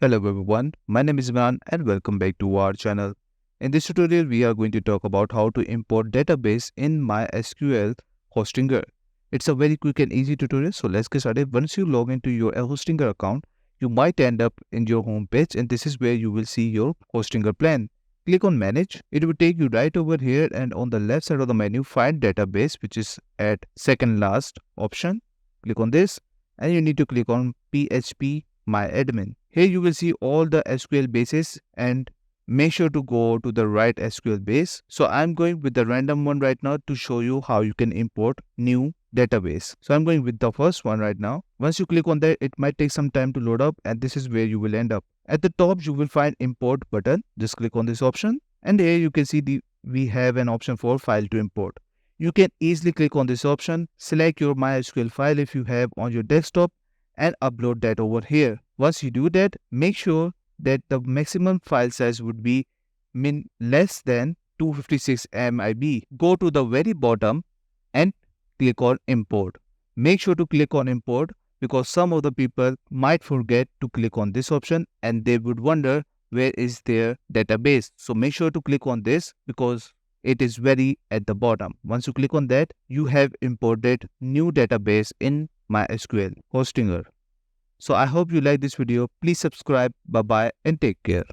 Hello everyone, my name is Imran and welcome back to our channel. In this tutorial, we are going to talk about how to import database in Mysql Hostinger. It's a very quick and easy tutorial, so let's get started. Once you log into your Hostinger account, you might end up in your home page and this is where you will see your Hostinger plan. Click on Manage. It will take you right over here and on the left side of the menu, find database, which is at second last option. Click on this and you need to click on PHP My Admin. Here you will see all the SQL bases and make sure to go to the right SQL base. So I'm going with the random one right now to show you how you can import new database. So I'm going with the first one right now. Once you click on that, it might take some time to load up and this is where you will end up. At the top, you will find import button. Just click on this option and here you can see we have an option for file to import. You can easily click on this option, select your MySQL file if you have on your desktop and upload that over here. Once you do that, make sure that the maximum file size would be less than 256 MB. Go to the very bottom and click on import. Make sure to click on import because some of the people might forget to click on this option and they would wonder where is their database. So make sure to click on this because it is very at the bottom. Once you click on that, you have imported new database in Mysql Hostinger. So I hope you like this video. Please subscribe. Bye bye and take care.